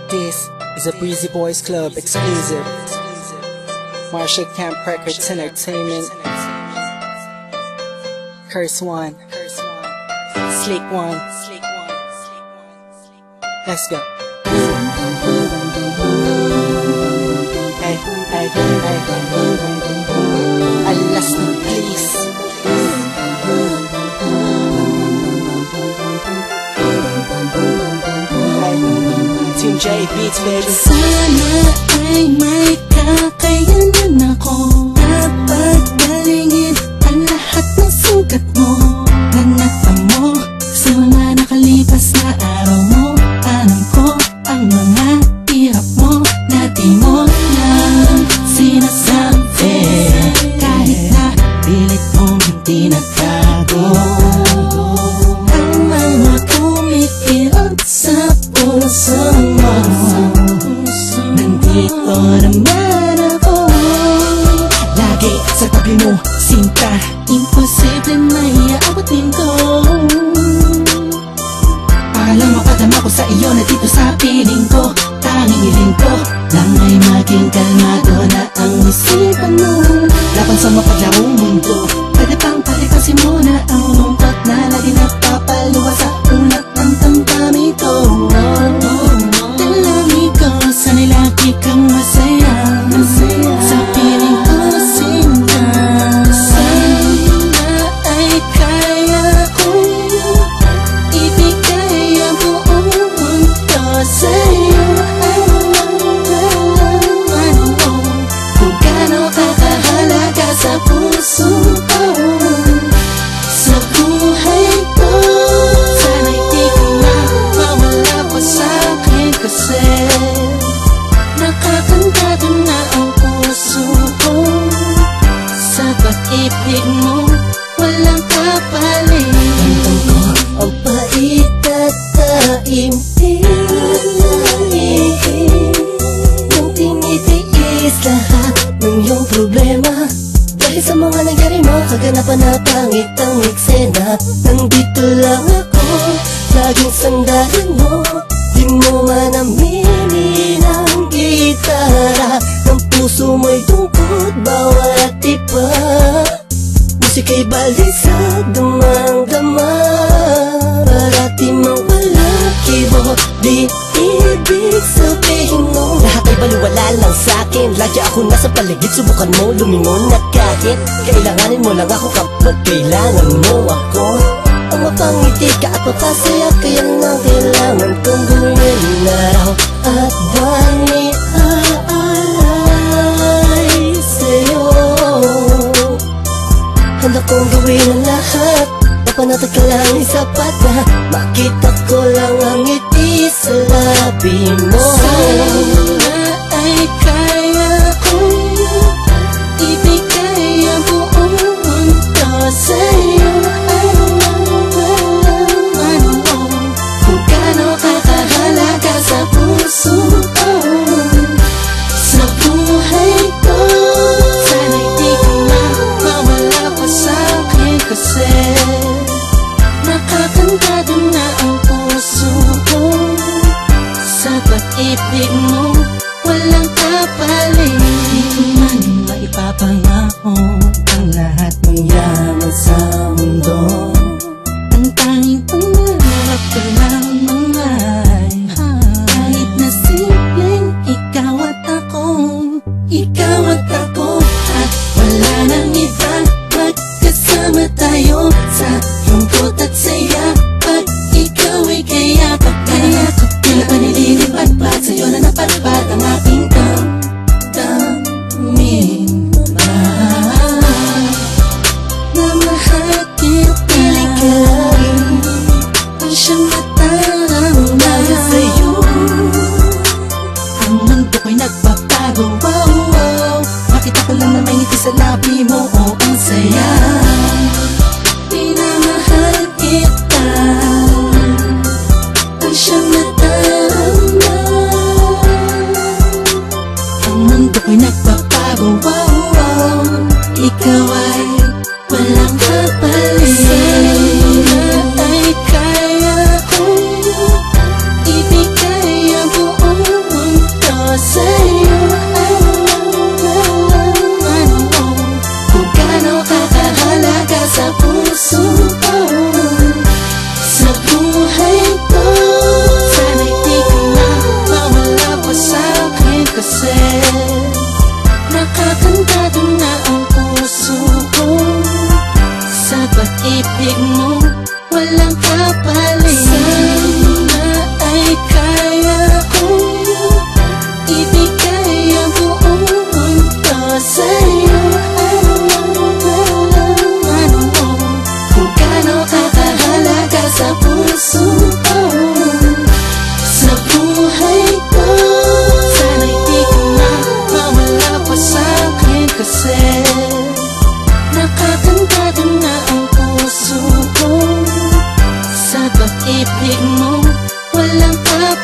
This is a Breezy Boys Club exclusive. Marshall Camp Records Entertainment. Curse One, Slick One. Let's go. Hey, hey, hey, alas na please. Hey, Team J Beats baby. Sana ay may kakayanan ako na pagbalingin ang lahat ng sugat mo. Ganapa mo sa mga nakalipas na araw mo. Alam ko ang mga hirap mo na di mo lang sinasabi. Kahit na pilit mong hindi nagtago ang mga kumikirot sa puso mo. Nandito naman ako, lagi sa tabi mo, sinta. Imposible maiaabutin ko. Alam mo, padama ko sa iyo na dito sa piling ko. Tanging hiling ko lang ay maging kalmado na ang isipan mo. Laban sa mapaglarong mundo, pwede pang palikasin mo na ang lungkot na lagi napapaluwa sa ulat ng damdamin ko. Dalangin ko sa nilaki kang masaya, sa piling ko sinta. Sana ay kaya kong ibigay ang buong mundo sa'yo. Kung gaano kakahalaga sa puso ko, sa buhay ko. Sana'y di ka na mawala pa sa'kin kasi nakakantado na ang puso ko. Sa pag-ibig mo, walang kapalit. Ang pait at taimtim, nang tinitiis lahat ng iyong problema. Dahil sa mga nangyari mo, kaganapan na pangit ang eksena. Nandito lang ako, laging sandalan mo. Di mo man aminin ang gitara ng puso mo'y tungkod bawat iba. Musika'y balisag, damang-dama. Parati mawala kibo, di ibig sabihin mo lahat ay baliwala lang sa'kin. Lagi ako nasa paligid, subukan mo lumingon na kahit kailanganin mo lang ako kapag kailangan mo ako. Ang mapangiti ka at mapasaya, kaya nga kailangan kong gawin na raw at buwan iaalay sa'yo. Handa kong gawin ang lahat, mapanatag ka lang isapat na makita ko lang ang ngiti sa labi mo. Sana ay kaya kong ibigay ang buong mundo sa'yo. Kung gaano kakahalaga sa puso ko, sa buhay ko. Sana'y di ka na mawala pa sa'kin kasi nakakantado na ang puso ko. Sa pag-ibig mo, walang kapalit. Di ko man maipapangako ang lahat ng yaman sa mundo. Ang tanging pangarap ko lamang ay kahit na simpleng ikaw at ako. Ikaw at ako, at wala nang iba. Magkasama tayo sa lungkot at saya. Pag ikaw ay kayakap ka, tila pa nililipad-pad sa'yo na napadpad ang aking damdamin. Na mahal kita, ang siyang nataramdaman sa'yo. Ang mundo ko'y nagbabago, wow, wow. Makita ko lang na may ngiti sa labi mo, oh, ang saya. Pinamahal kita, ang siyang nataramdaman. Ang mundo ko'y nagbabago, wow, wow. Ikaw ay walang kapalit. Sana ay kaya kong ibigay ang buong up.